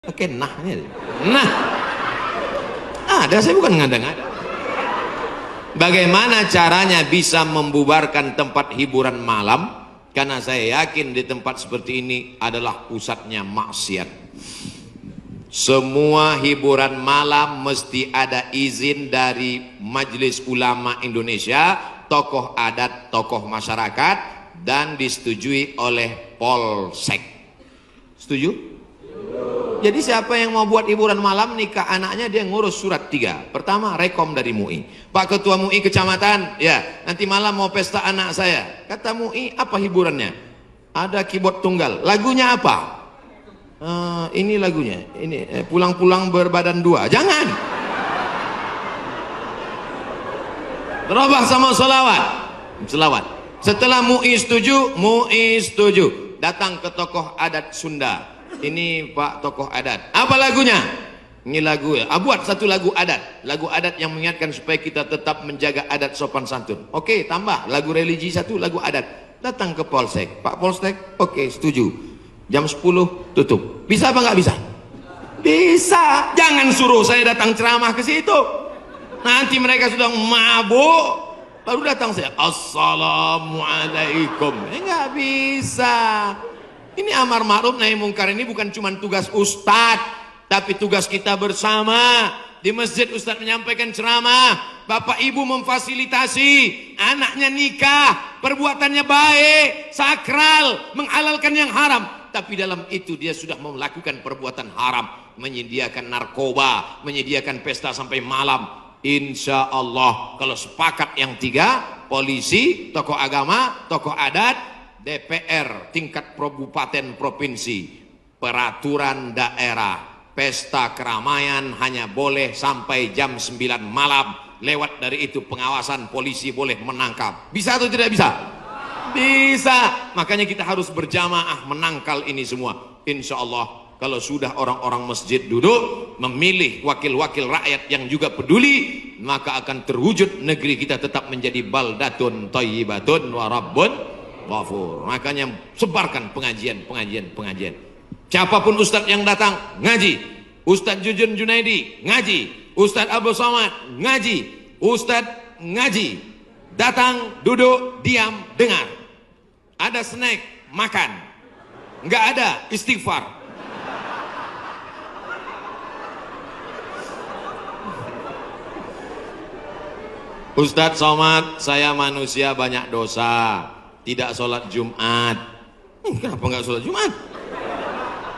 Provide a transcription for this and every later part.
Oke, nahnya. Nah, ada, saya bukan ngada-ngada. Bagaimana caranya bisa membubarkan tempat hiburan malam? Karena saya yakin di tempat seperti ini adalah pusatnya maksiat. Semua hiburan malam mesti ada izin dari Majelis Ulama Indonesia, tokoh adat, tokoh masyarakat, dan disetujui oleh Polsek. Setuju? Jadi siapa yang mau buat hiburan malam nikah anaknya, dia ngurus surat 3. Pertama, rekom dari MUI. Pak Ketua MUI kecamatan, ya nanti malam mau pesta anak saya. Kata MUI, apa hiburannya? Ada keyboard tunggal. Lagunya apa? Ini lagunya. Ini pulang-pulang berbadan dua. Jangan. Terobah sama selawat. Selawat. Setelah MUI setuju, datang ke tokoh adat Sunda. Ini Pak tokoh adat, apa lagunya? Ini lagu ya, buat satu lagu adat yang mengingatkan supaya kita tetap menjaga adat sopan santun. Oke, tambah lagu religi satu, lagu adat. Datang ke Polsek, Pak Polsek, oke setuju, jam 10 tutup. Bisa apa nggak bisa? Bisa. Jangan suruh saya datang ceramah ke situ, nanti mereka sudah mabuk baru datang saya assalamualaikum. Nggak bisa. Ini amar ma'ruf nahi mungkar ini bukan cuma tugas ustadz, tapi tugas kita bersama. Di masjid ustadz menyampaikan ceramah, bapak ibu memfasilitasi, anaknya nikah, perbuatannya baik, sakral, menghalalkan yang haram, tapi dalam itu dia sudah melakukan perbuatan haram, menyediakan narkoba, menyediakan pesta sampai malam. Insya Allah kalau sepakat yang 3, polisi, tokoh agama, tokoh adat, DPR tingkat kabupaten provinsi, peraturan daerah, pesta keramaian hanya boleh sampai jam 9 malam. Lewat dari itu pengawasan polisi boleh menangkap. Bisa atau tidak bisa? Bisa. Makanya kita harus berjamaah menangkal ini semua. Insya Allah kalau sudah orang-orang masjid duduk memilih wakil-wakil rakyat yang juga peduli, maka akan terwujud negeri kita tetap menjadi baldatun thayyibatun wa rabbun ghafur. Makanya sebarkan pengajian. Siapapun ustadz yang datang ngaji, Ustadz Jujun Junaidi ngaji, Ustadz Abu Somad ngaji, Ustadz ngaji, datang duduk diam dengar. Ada snack makan, nggak ada istighfar. Ustadz Somad, saya manusia banyak dosa, tidak sholat Jumat. Kenapa nggak sholat Jumat?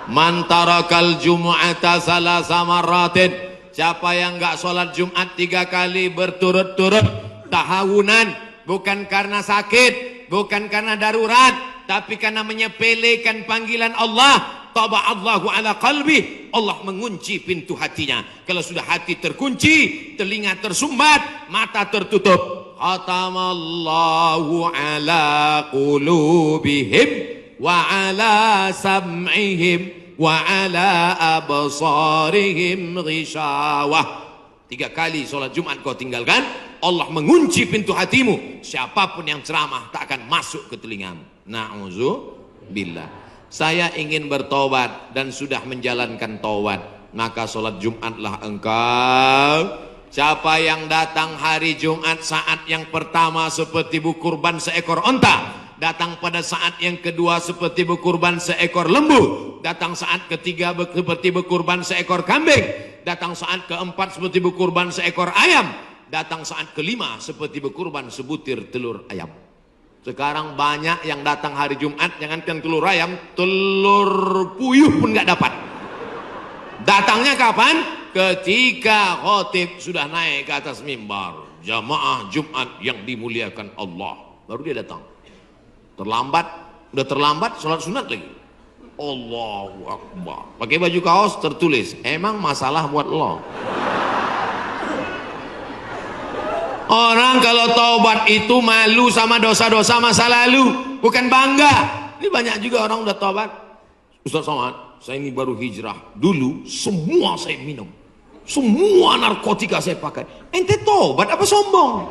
Man tarakal jumu'ata salasa marratin, siapa yang nggak sholat Jumat 3 kali berturut-turut tahawunan, bukan karena sakit, bukan karena darurat, tapi karena menyepelekan panggilan Allah, taba'allahu ala qalbi, Allah mengunci pintu hatinya. Kalau sudah hati terkunci, telinga tersumbat, mata tertutup, khatamallahu ala qulubihim wa ala sam'ihim wa ala absarihim ghishawah. 3 kali sholat Jumat kau tinggalkan, Allah mengunci pintu hatimu. Siapapun yang ceramah tak akan masuk ke telingamu. Na'udzubillah. Saya ingin bertobat dan sudah menjalankan taubat, maka sholat Jumatlah engkau. Siapa yang datang hari Jumat saat yang pertama seperti berkurban seekor onta, datang pada saat yang kedua seperti berkurban seekor lembu, datang saat ketiga seperti berkurban seekor kambing, datang saat keempat seperti berkurban seekor ayam, datang saat kelima seperti berkurban sebutir telur ayam. Sekarang banyak yang datang hari Jumat, jangankan telur ayam, telur puyuh pun nggak dapat. Datangnya kapan? Ketika khotib sudah naik ke atas mimbar, jamaah Jumat yang dimuliakan Allah, baru dia datang. Udah terlambat sholat sunat lagi. Allahu Akbar. Pakai baju kaos tertulis, emang masalah buat lo. Orang kalau taubat itu malu sama dosa-dosa masa lalu, bukan bangga. Ini banyak juga orang udah taubat. Ustaz Somad, saya ini baru hijrah. Dulu semua saya minum, semua narkotika saya pakai. Ente taubat apa sombong?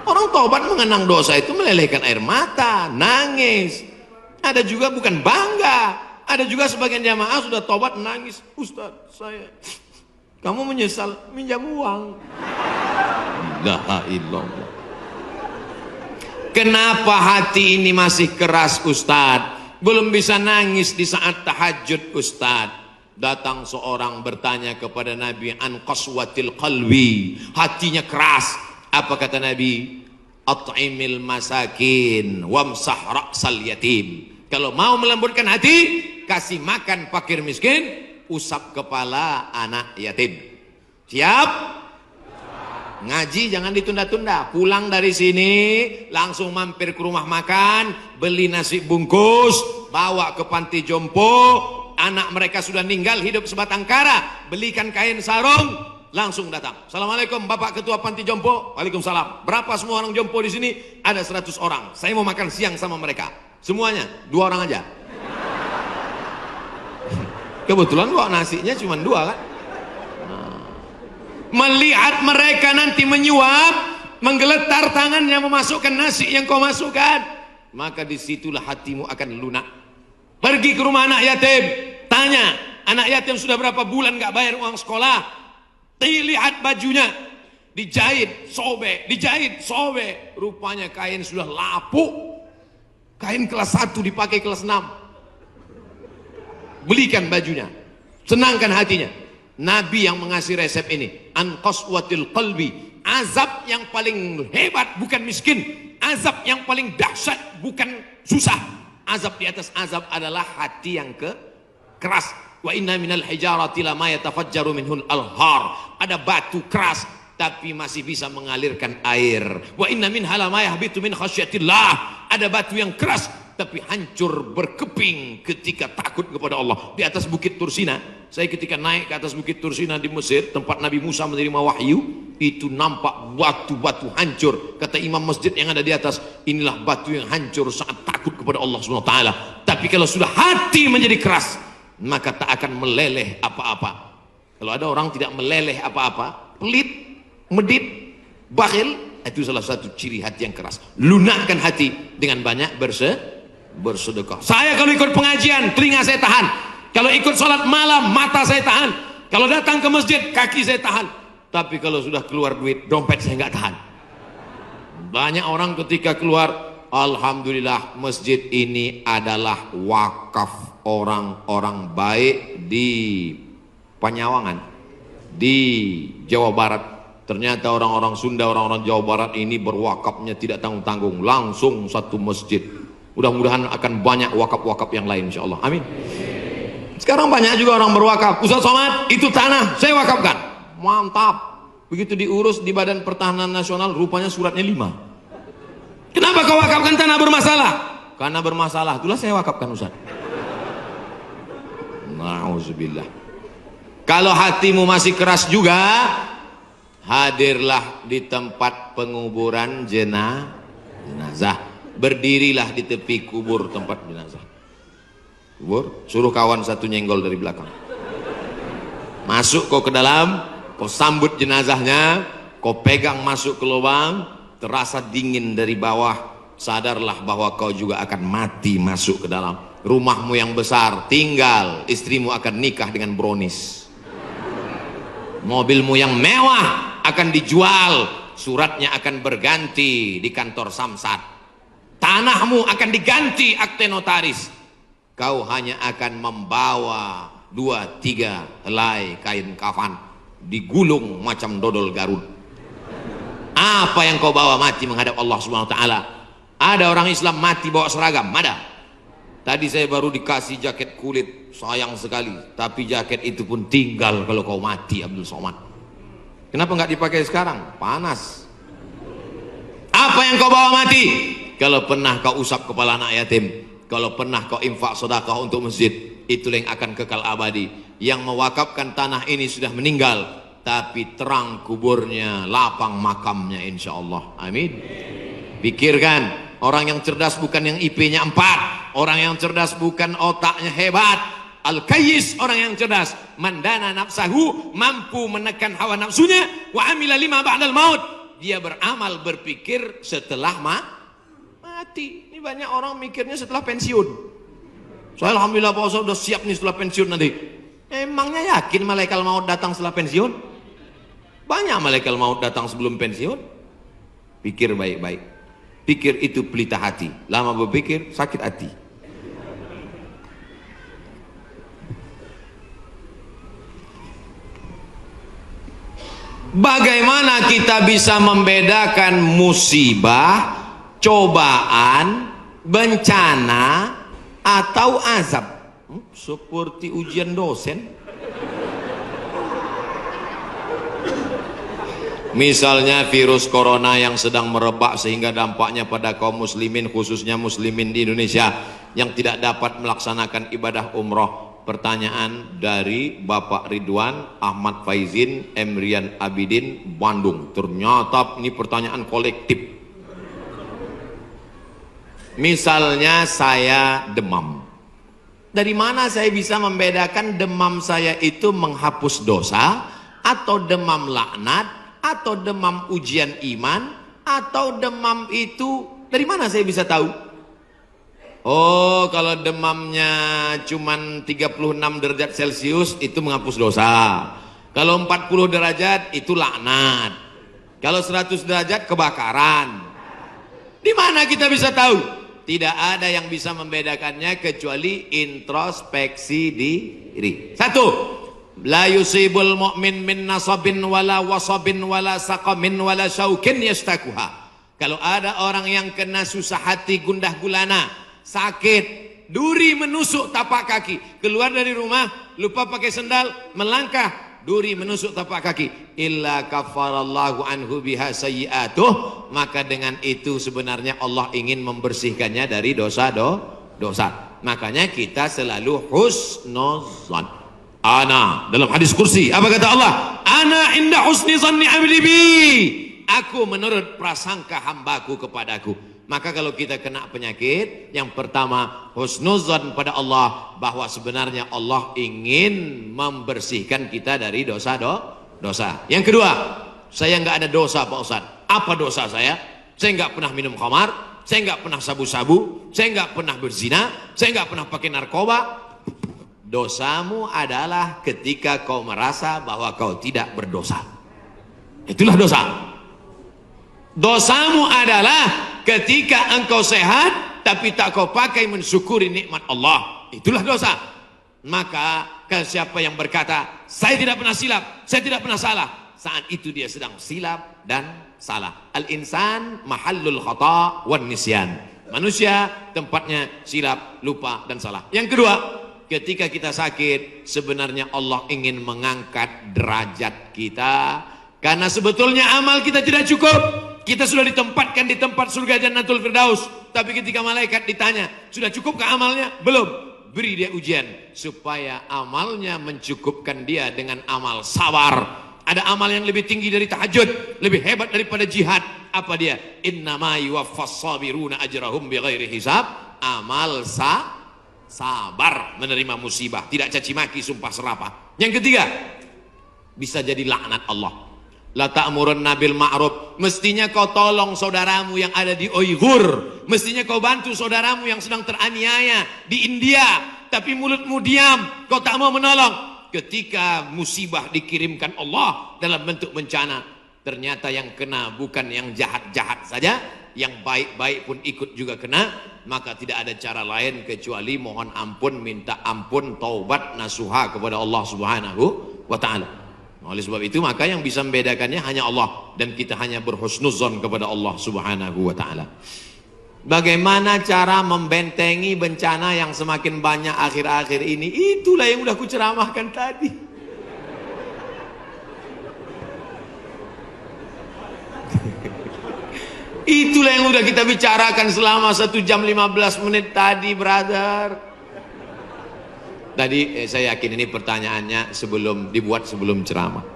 Orang taubat mengenang dosa itu melelehkan air mata, nangis. Ada juga bukan bangga, Ada juga sebagian jamaah sudah tobat nangis, Ustaz saya, kamu menyesal minjam uang. La ilallah. Kenapa hati ini masih keras Ustaz? Belum bisa nangis di saat tahajud Ustaz. Datang seorang bertanya kepada Nabi, an qaswatil qalbi, hatinya keras. Apa kata Nabi? At'imil masakin wamsah ra'sal yatim. Kalau mau melembutkan hati, kasih makan fakir miskin, usap kepala anak yatim. Siap? Ngaji jangan ditunda-tunda. Pulang dari sini langsung mampir ke rumah makan, beli nasi bungkus, bawa ke panti jompo. Anak mereka sudah meninggal, hidup sebatang kara, belikan kain sarung, langsung datang. Assalamualaikum Bapak Ketua Panti Jompo. Waalaikumsalam. Berapa semua orang jompo di sini? Ada 100 orang. Saya mau makan siang sama mereka. Semuanya 2 orang aja. Kebetulan kok nasinya cuma 2 kan. Melihat mereka nanti menyuap, menggeletar tangannya memasukkan nasi yang kau masukkan, maka disitulah hatimu akan lunak. Pergi ke rumah anak yatim, tanya, anak yatim sudah berapa bulan gak bayar uang sekolah. Lihat bajunya, dijahit, sobek, rupanya kain sudah lapuk. Kain kelas 1 dipakai kelas 6. Belikan bajunya, senangkan hatinya. Nabi yang mengasih resep ini, an qaswatil qalbi, azab yang paling hebat bukan miskin, azab yang paling dahsyat bukan susah, azab di atas azab adalah hati yang keras. Wa inna minal hijarati lama yatafajjaru minhul alhar, ada batu keras tapi masih bisa mengalirkan air. Wa inna minha lama yahbitu min khasyatillah, ada batu yang keras tapi hancur berkeping ketika takut kepada Allah. Di atas bukit Tursina, saya ketika naik ke atas bukit Tursina di Mesir, tempat Nabi Musa menerima wahyu, itu nampak batu-batu hancur. Kata imam masjid yang ada di atas, inilah batu yang hancur saat takut kepada Allah SWT. Tapi kalau sudah hati menjadi keras, maka tak akan meleleh apa-apa. Kalau ada orang tidak meleleh apa-apa, pelit, medit, bakhil, itu salah satu ciri hati yang keras. Lunakkan hati dengan banyak bersedekah. Saya kalau ikut pengajian, telinga saya tahan. Kalau ikut sholat malam, mata saya tahan. Kalau datang ke masjid, kaki saya tahan. Tapi kalau sudah keluar duit, dompet saya nggak tahan. Banyak orang ketika keluar, alhamdulillah masjid ini adalah wakaf orang-orang baik di Panyawangan, di Jawa Barat. Ternyata orang-orang Sunda, orang-orang Jawa Barat ini berwakafnya tidak tanggung-tanggung, langsung satu masjid. Mudah-mudahan akan banyak wakaf-wakaf yang lain insyaallah. Amin. Sekarang banyak juga orang berwakaf. Ustaz Somad, itu tanah saya wakafkan. Mantap. Begitu diurus di Badan Pertahanan Nasional, rupanya suratnya 5. Kenapa kau wakafkan tanah bermasalah? Karena bermasalah, itulah saya wakafkan Ustaz. Nauzubillah. Kalau hatimu masih keras juga, hadirlah di tempat penguburan jenazah. Berdirilah di tepi kubur tempat jenazah. Kubur, suruh kawan satu nyenggol dari belakang. Masuk kau ke dalam, kau sambut jenazahnya, kau pegang masuk ke lubang, terasa dingin dari bawah, sadarlah bahwa kau juga akan mati masuk ke dalam. Rumahmu yang besar tinggal, istrimu akan nikah dengan brownies. Mobilmu yang mewah akan dijual, suratnya akan berganti di kantor Samsat. Tanahmu akan diganti akte notaris. Kau hanya akan membawa 2-3 helai kain kafan, digulung macam dodol Garut. Apa yang kau bawa mati menghadap Allah SWT? Ada orang Islam mati bawa seragam? Ada. Tadi saya baru dikasih jaket kulit, sayang sekali. Tapi jaket itu pun tinggal kalau kau mati, Abdul Somad. Kenapa nggak dipakai sekarang? Panas. Apa yang kau bawa mati? Kalau pernah kau usap kepala anak yatim, kalau pernah kau infak sedekah untuk masjid, itulah yang akan kekal abadi. Yang mewakafkan tanah ini sudah meninggal, tapi terang kuburnya, lapang makamnya insyaallah. Amin. Pikirkan, orang yang cerdas bukan yang IP-nya 4, orang yang cerdas bukan otaknya hebat. Al-Kayyis, orang yang cerdas, mandana nafsahu, mampu menekan hawa nafsunya, wa amila lima ba'dal maut, dia beramal berpikir setelah mati. Ini banyak orang mikirnya setelah pensiun. Saya alhamdulillah Pak Ustaz udah siap nih setelah pensiun nanti. Emangnya yakin malaikat maut datang setelah pensiun? Banyak malaikat maut datang sebelum pensiun. Pikir baik-baik. Pikir itu pelita hati. Lama berpikir sakit hati. Bagaimana kita bisa membedakan musibah, cobaan, bencana, atau azab? Seperti ujian dosen. Misalnya virus corona yang sedang merebak sehingga dampaknya pada kaum muslimin, khususnya muslimin di Indonesia yang tidak dapat melaksanakan ibadah umroh. Pertanyaan dari Bapak Ridwan Ahmad Faizin Emrian Abidin Bandung. Ternyata ini pertanyaan kolektif. Misalnya saya demam. Dari mana saya bisa membedakan demam saya itu menghapus dosa, atau demam laknat, atau demam ujian iman, atau demam itu dari mana saya bisa tahu? Oh, kalau demamnya cuman 36 derajat Celcius itu menghapus dosa. Kalau 40 derajat itu laknat. Kalau 100 derajat kebakaran. Di mana kita bisa tahu? Tidak ada yang bisa membedakannya kecuali introspeksi diri. Satu, la yusibul mu'min min nasabin wala wasabin wala saqamin wala syaukin yastakuha. Kalau ada orang yang kena susah hati, gundah gulana, sakit, duri menusuk tapak kaki, keluar dari rumah lupa pakai sendal, melangkah, duri menusuk tapak kaki, illa kafarallahu anhu biha sayyi'atuh, maka dengan itu sebenarnya Allah ingin membersihkannya dari dosa. Makanya kita selalu husnuzan. Ana dalam hadis kursi apa kata Allah? Ana inda husni zanni abdi bi. Aku menurut prasangka hambaku kepadaku. Maka kalau kita kena penyakit, yang pertama husnuzan pada Allah, bahwa sebenarnya Allah ingin membersihkan kita dari dosa. Yang kedua, saya nggak ada dosa Pak Ustaz. Apa dosa saya? Saya nggak pernah minum khamar, saya nggak pernah sabu-sabu, saya nggak pernah berzina, saya nggak pernah pakai narkoba. Dosamu adalah ketika kau merasa bahwa kau tidak berdosa. Itulah dosa. Dosamu adalah ketika engkau sehat tapi tak kau pakai mensyukuri nikmat Allah. Itulah dosa. Maka siapa yang berkata saya tidak pernah silap, saya tidak pernah salah, saat itu dia sedang silap dan salah. Al-insan mahallul khata' wan nisyan. Manusia tempatnya silap, lupa dan salah. Yang kedua, ketika kita sakit, sebenarnya Allah ingin mengangkat derajat kita, karena sebetulnya amal kita tidak cukup. Kita sudah ditempatkan di tempat surga Jannatul Firdaus, tapi ketika malaikat ditanya, sudah cukupkah amalnya? Belum. Beri dia ujian supaya amalnya mencukupkan dia dengan amal sabar. Ada amal yang lebih tinggi dari tahajud, lebih hebat daripada jihad. Apa dia? Innama yuwaffas sabiruna ajrahum bighairi hisab. Amal sabar, menerima musibah, tidak caci maki, sumpah serapah. Yang ketiga, bisa jadi laknat Allah. La ta'murunna bil ma'ruf. Mestinya kau tolong saudaramu yang ada di Uighur, mestinya kau bantu saudaramu yang sedang teraniaya di India, tapi mulutmu diam, kau tak mau menolong. Ketika musibah dikirimkan Allah dalam bentuk bencana, ternyata yang kena bukan yang jahat-jahat saja, yang baik-baik pun ikut juga kena. Maka tidak ada cara lain kecuali mohon ampun, minta ampun, taubat, nasuha kepada Allah Subhanahu wa ta'ala. Oleh sebab itu maka yang bisa membedakannya hanya Allah, dan kita hanya berhusnuzon kepada Allah Subhanahu wa ta'ala. Bagaimana cara membentengi bencana yang semakin banyak akhir-akhir ini? Itulah yang sudah kuceramahkan tadi. Itulah yang sudah kita bicarakan selama 1 jam 15 menit tadi, brother. Tadi saya yakin ini pertanyaannya dibuat sebelum ceramah.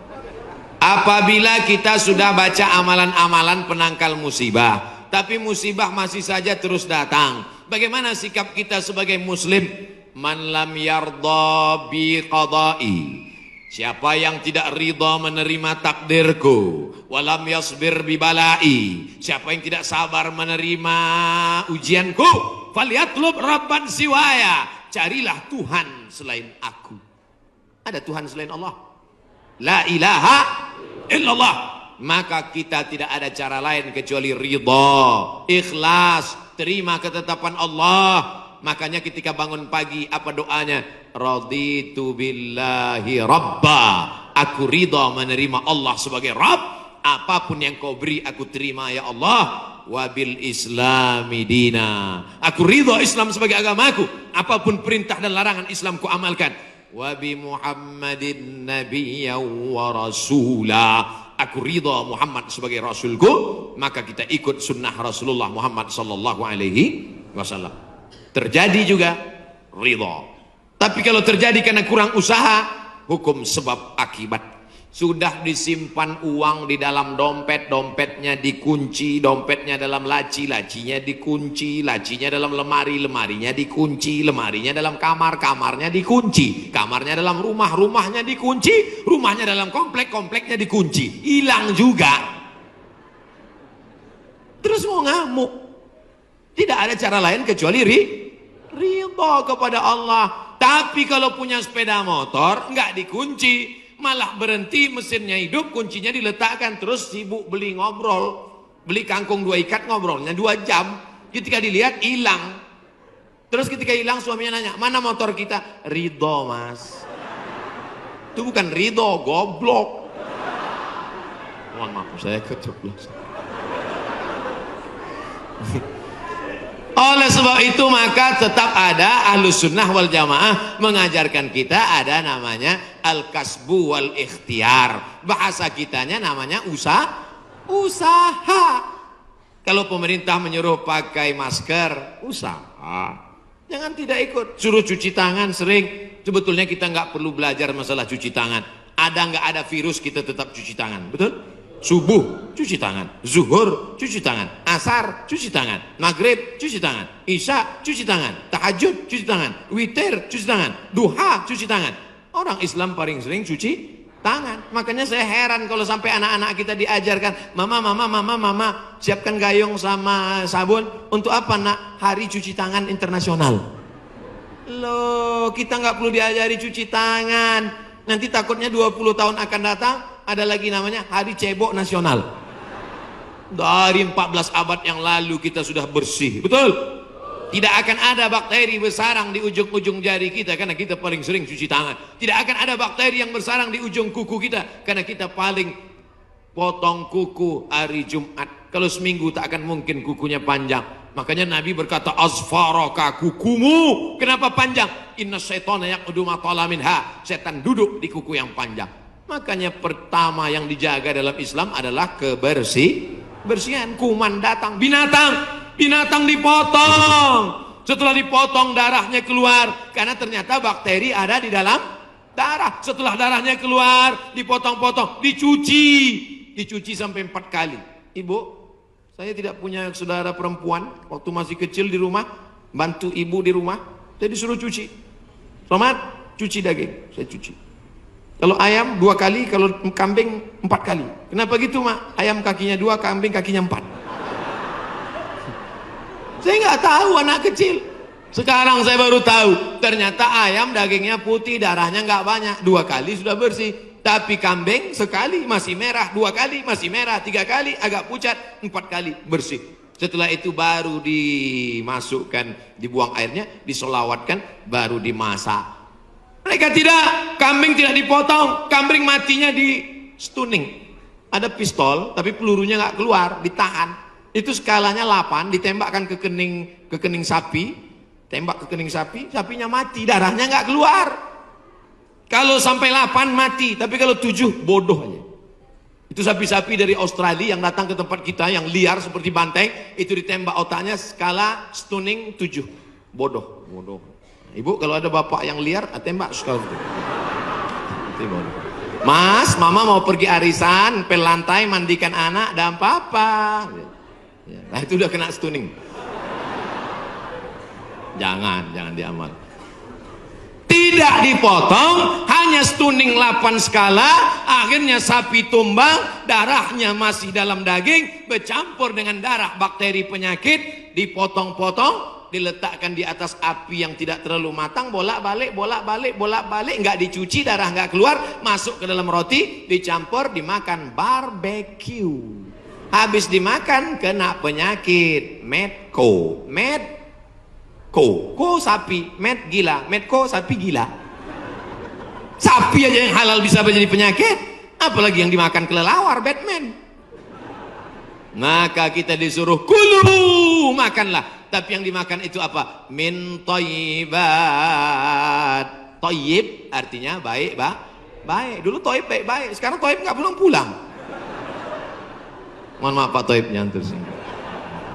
Apabila kita sudah baca amalan-amalan penangkal musibah, tapi musibah masih saja terus datang, bagaimana sikap kita sebagai muslim? Man lam yardha bi qada'i, siapa yang tidak ridha menerima takdirku, walam yasbir bi bala'i, siapa yang tidak sabar menerima ujianku, falyatlub rabban siwaya, carilah Tuhan selain aku. Ada Tuhan selain Allah? La ilaha illallah. Maka kita tidak ada cara lain kecuali ridha, ikhlas, terima ketetapan Allah. Makanya ketika bangun pagi apa doanya? Raditu billahi rabba. Aku ridha menerima Allah sebagai Rabb. Apapun yang kau beri aku terima ya Allah. Wabil islami dina. Aku ridha Islam sebagai agamaku. Apapun perintah dan larangan Islam ku amalkan. Wabi Muhammadin nabiyya wa rasula. Aku ridha Muhammad sebagai rasulku, maka kita ikut sunnah Rasulullah Muhammad sallallahu alaihi wasallam. Terjadi juga ridha. Tapi kalau terjadi karena kurang usaha, hukum sebab akibat. Sudah disimpan uang di dalam dompet, dompetnya dikunci, dompetnya dalam laci, lacinya dikunci, lacinya dalam lemari, lemarinya dikunci, lemarinya dalam kamar, kamarnya dikunci, kamarnya dalam rumah, rumahnya dikunci, rumahnya dalam komplek, kompleknya dikunci. Hilang juga. Terus mau ngamuk. Tidak ada cara lain kecuali ridha kepada Allah. Tapi kalau punya sepeda motor nggak dikunci, malah berhenti, mesinnya hidup, kuncinya diletakkan, terus sibuk beli ngobrol, beli kangkung 2 ikat, ngobrolnya 2 jam. Ketika dilihat hilang. Terus ketika hilang suaminya nanya, mana motor kita? Ridho mas. Itu bukan ridho, goblok. Mohon maaf saya keceplos. Oleh sebab itu maka tetap ada Ahlus Sunnah wal Jamaah mengajarkan kita ada namanya al-kasbu wal ikhtiar. Bahasa kitanya namanya usaha. Kalau pemerintah menyuruh pakai masker, usaha. Jangan tidak ikut. Suruh cuci tangan sering. Sebetulnya kita nggak perlu belajar masalah cuci tangan. Ada nggak ada virus kita tetap cuci tangan, betul? Subuh cuci tangan, zuhur cuci tangan, asar cuci tangan, maghrib cuci tangan, isya cuci tangan, tahajud cuci tangan, witir cuci tangan, duha cuci tangan. Orang Islam paling sering cuci tangan. Makanya saya heran kalau sampai anak-anak kita diajarkan, mama siapkan gayung sama sabun. Untuk apa nak? Hari cuci tangan internasional. Loh, kita nggak perlu diajari cuci tangan. Nanti takutnya 20 tahun akan datang ada lagi namanya Hari Cebok Nasional. Dari 14 abad yang lalu kita sudah bersih, betul? Tidak akan ada bakteri bersarang di ujung-ujung jari kita karena kita paling sering cuci tangan. Tidak akan ada bakteri yang bersarang di ujung kuku kita karena kita paling potong kuku hari Jumat. Kalau seminggu tak akan mungkin kukunya panjang. Makanya Nabi berkata, asfaraka, kukumu kenapa panjang? Inna syaitana yaqudu ma tala minha. Setan duduk di kuku yang panjang. Makanya pertama yang dijaga dalam Islam adalah kebersihan. Kuman datang, binatang dipotong. Setelah dipotong darahnya keluar karena ternyata bakteri ada di dalam darah. Setelah darahnya keluar dipotong-potong, dicuci sampai 4 kali. Ibu, saya tidak punya saudara perempuan. Waktu masih kecil di rumah bantu ibu di rumah, saya disuruh cuci. Selamat cuci daging, saya cuci. Kalau ayam 2 kali, kalau kambing 4 kali. Kenapa gitu mak? Ayam kakinya 2, kambing kakinya 4. Saya nggak tahu anak kecil. Sekarang saya baru tahu. Ternyata ayam dagingnya putih, darahnya nggak banyak. 2 kali sudah bersih. Tapi kambing sekali masih merah, 2 kali masih merah, 3 kali agak pucat, 4 kali bersih. Setelah itu baru dimasukkan, dibuang airnya, disolawatkan, baru dimasak. Mereka tidak, kambing tidak dipotong, kambing matinya di stunning. Ada pistol, tapi pelurunya nggak keluar, ditahan. Itu skalanya 8, ditembakkan ke kening sapi, tembak ke kening sapi, sapinya mati, darahnya nggak keluar. Kalau sampai 8 mati, tapi kalau 7 bodoh aja. Itu sapi-sapi dari Australia yang datang ke tempat kita yang liar seperti banteng, itu ditembak otaknya skala stunning 7, bodoh. Ibu kalau ada bapak yang liar, tembak sekali. Mas, mama mau pergi arisan, pel lantai, mandikan anak, dan papa. Nah itu udah kena stunning. Jangan diamal. Tidak dipotong, hanya stunning 8 skala, akhirnya sapi tumbang, darahnya masih dalam daging, bercampur dengan darah bakteri penyakit, dipotong-potong, diletakkan di atas api yang tidak terlalu matang, bolak-balik, nggak dicuci, darah nggak keluar, masuk ke dalam roti, dicampur, dimakan. Barbecue. Habis dimakan kena penyakit medco. Ko sapi, gila, medco sapi gila. Sapi aja yang halal bisa menjadi penyakit, apalagi yang dimakan kelelawar, Batman. Maka kita disuruh kulu, makanlah. Tapi yang dimakan itu apa? Min thayyibat. Thayyib artinya baik, baik. Dulu thayyib baik-baik, sekarang thayyib nggak pulang-pulang. Mohon maaf Pak Thayyib nyantur sih.